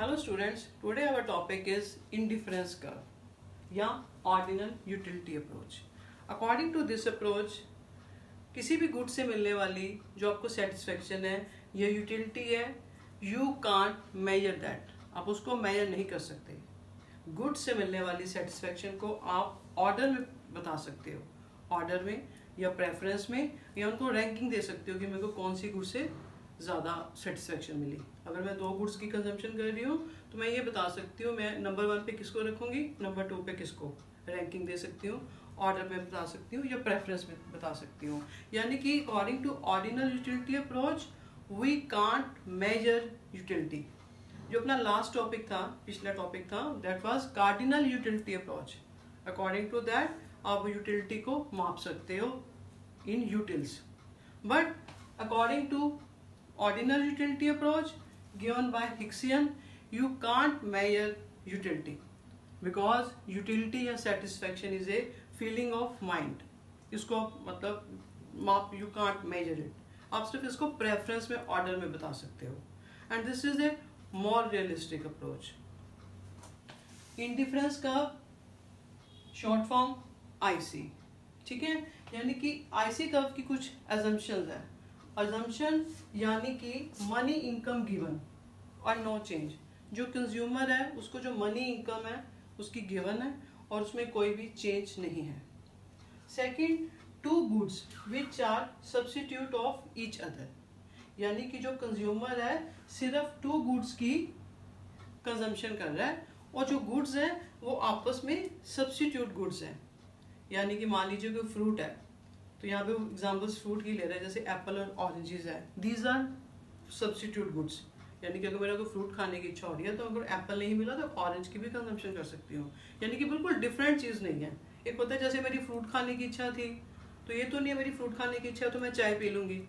Hello students, today our topic is indifference curve या ordinal utility approach. According to this approach, किसी भी good से मिलने वाली जो आपको सेटिस्फेक्शन है या यूटिलिटी है, यू कांट मेजर दैट, आप उसको मेजर नहीं कर सकते. गुड से मिलने वाली सेटिस्फेक्शन को आप ऑर्डर में बता सकते हो, ऑर्डर में या प्रेफरेंस में, या उनको रैंकिंग दे सकते हो कि मेरे को कौन सी गुड से ज़्यादा सेटिस्फेक्शन मिली. अगर मैं 2 गुड्स की कंजम्पशन कर रही हूँ तो मैं ये बता सकती हूँ मैं नंबर 1 पे किसको रखूँगी, नंबर 2 पे किसको, रैंकिंग दे सकती हूँ, ऑर्डर में बता सकती हूँ या प्रेफरेंस में बता सकती हूँ. यानी कि according to ordinal utility approach we can't measure utility. जो अपना लास्ट टॉपिक था, पिछला टॉपिक था, that was cardinal utility approach. According to that आप यूटिलिटी को माप सकते हो in utils. But according to ordinal utility approach given by Hixian, you can't measure utility because utility या satisfaction is a feeling of mind. इसको मतलब माप, you can't measure it. आप सिर्फ इसको preference में, order में बता सकते हो. And this is a more realistic approach. Indifference का short form IC, ठीक है. यानी कि IC कर्व की कुछ assumptions है. अजम्पशन यानी कि मनी इनकम गिवन और नो चेंज. जो कंज्यूमर है उसको जो मनी इनकम है उसकी गिवन है और उसमें कोई भी चेंज नहीं है. Second, 2 goods which are substitute of each other. यानी कि जो कंज्यूमर है सिर्फ 2 गुड्स की कंजम्पशन कर रहा है और जो गुड्स हैं वो आपस में सब्स्टिट्यूट गुड्स हैं. यानी कि मान लीजिए कोई फ्रूट है तो यहाँ पे एग्जाम्पल्स फ्रूट की ले रहे हैं, जैसे एप्पल और ऑरेंजेस है. These are substitute goods. यानी कि अगर मेरा कोई फ्रूट खाने की इच्छा हो रही है तो अगर एप्पल नहीं मिला तो ऑरेंज की भी कंजम्पशन कर सकती हूँ. यानी कि बिल्कुल डिफरेंट चीज़ नहीं है. एक होता है जैसे मेरी फ्रूट खाने की इच्छा थी तो ये तो नहीं है मेरी फ्रूट खाने की इच्छा तो मैं चाय पी लूँगी,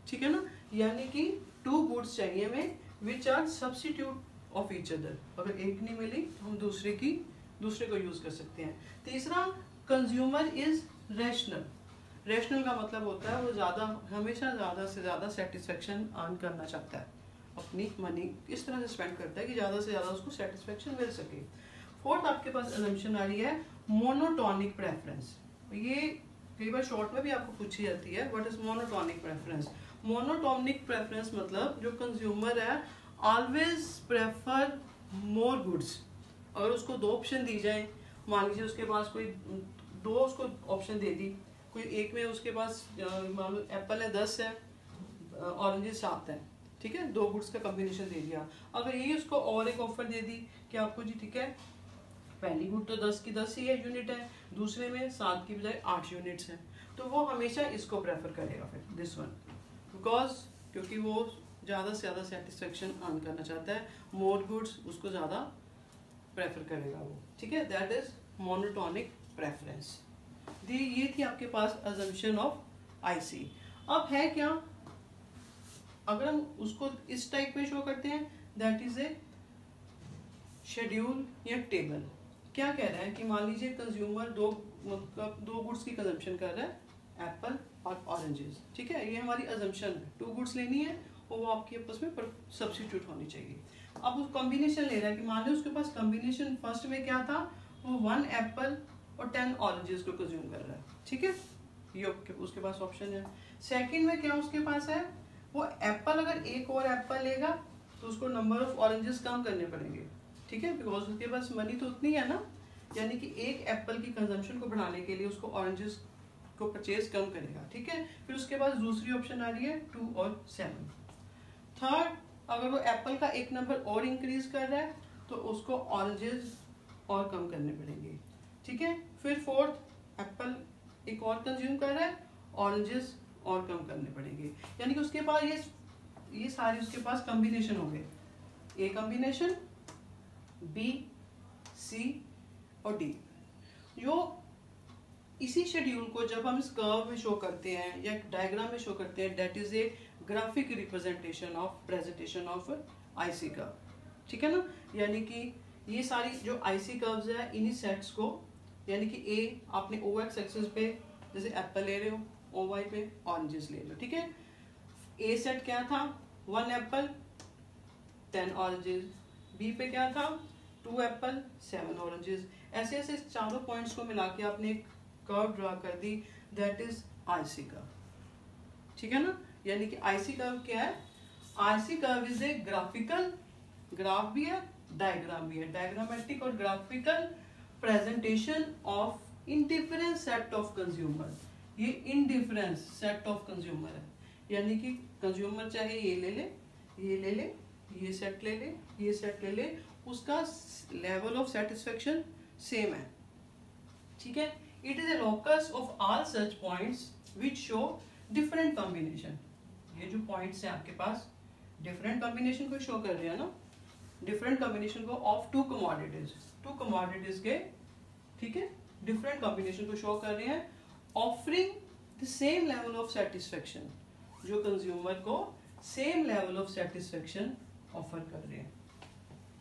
ठीक है ना. यानी कि 2 गुड्स चाहिए हमें which are substitute of each other. अगर एक नहीं मिली तो हम दूसरे को यूज़ कर सकते हैं. तीसरा, कंज्यूमर इज रैशनल. रैशनल का मतलब होता है वो हमेशा ज़्यादा से ज़्यादा सेटिस्फेक्शन अर्न करना चाहता है, अपनी मनी इस तरह से स्पेंड करता है कि ज़्यादा से ज़्यादा उसको सेटिस्फेक्शन मिल सके. फोर्थ आपके पास असम्पशन आ रही है मोनोटोनिक प्रेफरेंस. ये कई बार शॉर्ट में भी आपको पूछी जाती है, what is monotonic preference. Monotonic preference मतलब जो कंज्यूमर है ऑलवेज प्रेफर मोर गुड्स. अगर उसको 2 ऑप्शन दी जाए, मान लीजिए उसके पास कोई 2 उसको ऑप्शन दे दी, कोई एक में उसके पास मान लो एप्पल है 10 है, ऑरेंजेस 7 है, ठीक है, 2 गुड्स का कॉम्बिनेशन दे दिया. अगर यही उसको और एक ऑफर दे दी कि आपको जी ठीक है पहली गुड तो 10 की 10 ही है यूनिट है, दूसरे में 7 की बजाय 8 यूनिट्स हैं, तो वो हमेशा इसको प्रेफर करेगा फिर दिस वन, बिकॉज क्योंकि वो ज़्यादा से ज़्यादा सेटिस्फेक्शन अर्न करना चाहता है. मोर गुड्स उसको ज़्यादा प्रेफर करेगा वो, ठीक है. That is monotonic preference. ये थी आपके पास अजम्पशन ऑफ आईसी. अब है क्या, अगर हम उसको इस टाइप में शो करते हैं, दैट इज ए शेड्यूल या टेबल. क्या कह रहा है कि मान लीजिए कंज्यूमर 2 गुड्स की कंजम्पशन कर रहा है, एप्पल और ऑरेंजेस, ठीक है. ये हमारी अजम्पशन है, 2 गुड्स लेनी है और वो आपकी आपस में सब्स्टिट्यूट होनी चाहिए. अब वो कॉम्बिनेशन ले रहा है कि मान लो उसके पास कॉम्बिनेशन फर्स्ट में क्या था, वो 1 एप्पल और 10 ऑरेंजेस को कंज्यूम कर रहा है, ठीक है. ये उसके पास ऑप्शन है. सेकंड में क्या उसके पास है, वो एप्पल अगर एक और एप्पल लेगा तो उसको नंबर ऑफ ऑरेंजेस कम करने पड़ेंगे, ठीक है, बिकॉज उसके पास मनी तो उतनी है ना. यानी कि एक एप्पल की कंजम्पशन को बढ़ाने के लिए उसको ऑरेंजेस को परचेज कम करेगा, ठीक है. फिर उसके पास दूसरी ऑप्शन आ रही है 2 और 7. थर्ड, अगर वो एप्पल का एक नंबर और इंक्रीज कर रहा है तो उसको ऑरेंजेस और कम करने पड़ेंगे, ठीक है. फिर फोर्थ, एप्पल एक और कंज्यूम कर रहा है, ऑरेंजेस और कम करने पड़ेंगे. यानी कि उसके पास ये सारे उसके पास कॉम्बिनेशन हो गए, ए कॉम्बिनेशन, बी, सी और डी. जो इसी शेड्यूल को जब हम इस कर्व में शो करते हैं या डायग्राम में शो करते हैं, that is A graphic representation of presentation of IC curve, ठीक है ना. यानी कि ये सारी जो आईसी कर्व्स है इन्हीं सेट्स को, यानी कि ए आपने ओ एक्स एक्सिस पे जैसे एप्पल ले रहे हो, ओ वाई पे ऑरेंजेस ले लो, ठीक है. ए सेट क्या था, 1 एप्पल 10 ऑरेंजेस. बी पे क्या था, 2 एप्पल 7 ऑरेंजेस। ऐसे ऐसे चारों पॉइंट्स को मिला के आपने एक कर्व ड्रा कर दी, दैट इज आईसी कर्व, ठीक है ना। यानी कि आईसी कर्व क्या है, IC curve is a graphical, graph भी है डायग्राम भी है, डायग्रामेटिक और graphical presentation of indifference set of consumer. ये इंडिफरेंस सेट ऑफ कंज्यूमर है, यानी कि कंज्यूमर चाहे ये ले ले, ये ले ले, ये सेट ले ले, ये सेट ले ले, उसका लेवल ऑफ सेटिस्फेक्शन सेम है, ठीक है। It is a locus of all such points which show different combination. ये जो पॉइंट्स हैं आपके पास डिफरेंट कॉम्बिनेशन को शो कर रहे हैं ना, डिफरेंट कॉम्बिनेशन को ऑफ टू कमोडिटीज के, ठीक है, डिफरेंट कॉम्बिनेशन को शो कर रहे हैं, offering the same level of satisfaction, जो कंज्यूमर को same level of satisfaction offer कर रहे हैं,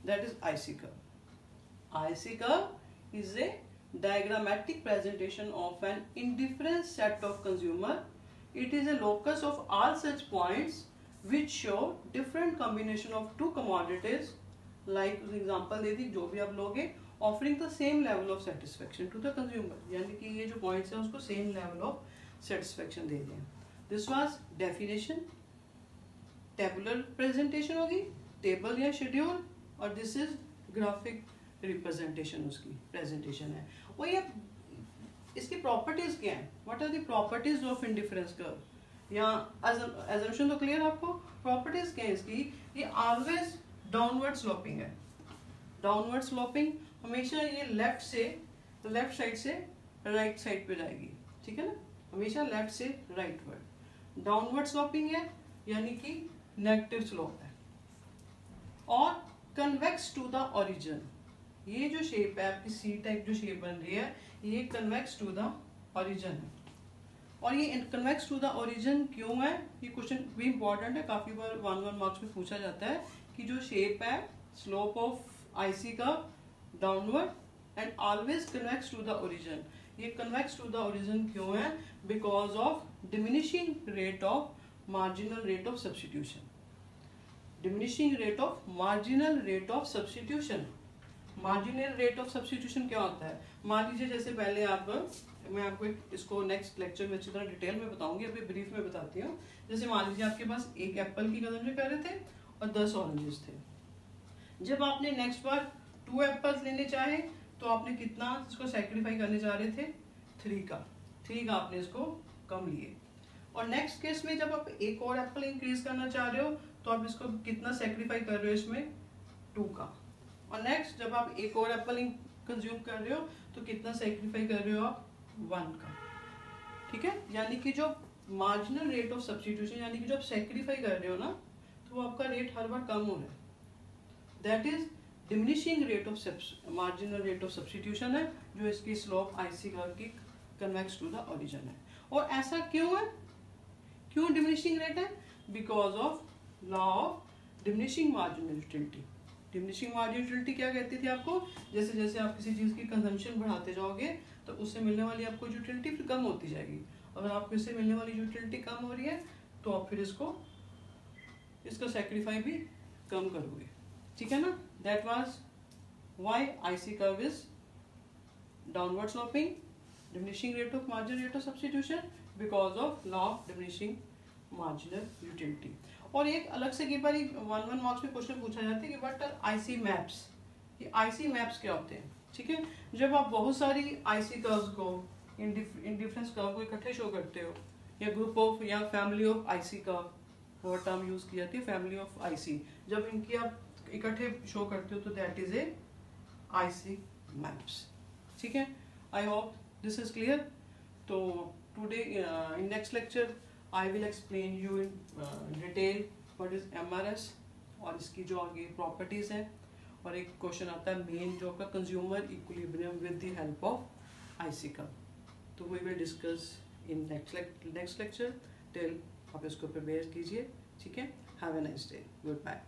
that is IC curve. IC curve is a diagrammatic presentation of an indifferent set of consumer. It is a locus of all such points which show different combination of two commodities, like example दे दी जो भी आप लोगे, offering the same level of satisfaction to the consumer, यानी कि ये जो points हैं उसको same level of satisfaction दे दें। This was definition, tabular presentation होगी, table या schedule, और this is graphic रिप्रेजेंटेशन, उसकी प्रेजेंटेशन है। और ये इसकी प्रॉपर्टीज क्या है, what are the properties of indifference curve, या assumption तो क्लियर आपको, प्रॉपर्टीज क्या है इसकी, ये ऑलवेज डाउनवर्ड स्लोपिंग है, डाउनवर्ड स्लोपिंग, हमेशा ये लेफ्ट साइड से राइट साइड पे जाएगी, ठीक है ना, हमेशा लेफ्ट से राइट वर्ड। डाउनवर्ड स्लोपिंग है यानी कि नेगेटिव स्लोप है, और कन्वेक्स टू द ओरिजिन, ये जो शेप है आपकी सी टाइप जो शेप बन रही है, ये कन्वेक्स टू द ओरिजिन है। और ये कन्वेक्स टू द ओरिजिन क्यों है, ये क्वेश्चन भी इंपॉर्टेंट है, काफी बार 1 मार्क्स में पूछा जाता है कि जो शेप है स्लोप ऑफ आईसी का downward and always convex to the origin, ये कन्वेक्स टू द ओरिजिन क्यों है, because of diminishing rate of marginal rate of substitution, diminishing rate of marginal rate of substitution. Marginal rate of substitution क्या होता है, मान लीजिए जैसे पहले मैं आपको इसको नेक्स्ट लेक्चर में अच्छी तरह डिटेल में बताऊंगी, अभी ब्रीफ में बताती हूँ। जैसे मान लीजिए आपके पास 1 एप्पल की कंजम्पशन कर रहे थे और 10 ऑरेंजेस थे, जब आपने नेक्स्ट बार 2 एप्पल्स लेने चाहे तो आपने कितना इसको सेक्रीफाई करने जा रहे थे, 3 का आपने इसको कम लिए। और नेक्स्ट केस में जब आप एक और एप्पल इंक्रीज करना चाह रहे हो तो आप इसको कितना सेक्रीफाई कर रहे हो, इसमें 2 का। और नेक्स्ट जब आप एक और एप्पल कंज्यूम कर रहे हो तो कितना सेक्रीफाई कर रहे हो आप, 1 का, ठीक है। यानी कि जो मार्जिनल रेट ऑफ सब्स्टिट्यूशन, यानी कि जो आप सेक्रीफाई कर रहे हो ना, तो वो आपका रेट हर बार कम हो रहा है, that is diminishing rate of marginal rate of substitution है, जो इसकी स्लोप आईसी कर्व की कन्वेक्स टू द ओरिजिन है। और ऐसा क्यों है, क्यों डिमिनिशिंग रेट है, because of law of diminishing marginal utility. Diminishing marginal utility क्या कहती थी आपको, जैसे जैसे आप किसी चीज की कंजम्पशन बढ़ाते जाओगे तो उससे मिलने वाली आपको यूटिलिटी फिर कम होती जाएगी। अगर आपको इससे मिलने वाली यूटिलिटी कम हो रही है तो आप फिर इसका सेक्रीफाई भी कम करोगे, ठीक है ना। That was why IC curve is downward sloping, diminishing rate of marginal rate of substitution because of law of diminishing marginal utility. और एक अलग से कई बार 1 मार्क्स में क्वेश्चन पूछा जाता है कि व्हाट आर आईसी मैप्स, ये आईसी मैप्स क्या होते हैं, ठीक है। जब आप बहुत सारी आईसी कर्व्स को इंडिफरेंस कर्व को इकट्ठे शो करते हो, या ग्रुप ऑफ या फैमिली ऑफ आईसी कर्व, वो टर्म यूज की जाती है फैमिली ऑफ आईसी, जब इनकी आप इकट्ठे शो करते हो तो that is a IC maps, ठीक है। I hope this is clear. तो today in next lecture I will explain you in detail what is MRS और इसकी जो आगे प्रॉपर्टीज है, और एक क्वेश्चन आता है मेन जो आपका consumer equilibrium with the help of IC curve. तो we will discuss in next lecture, till आप इसको प्रिपेयर कीजिए, ठीक है। Have a nice day, good bye.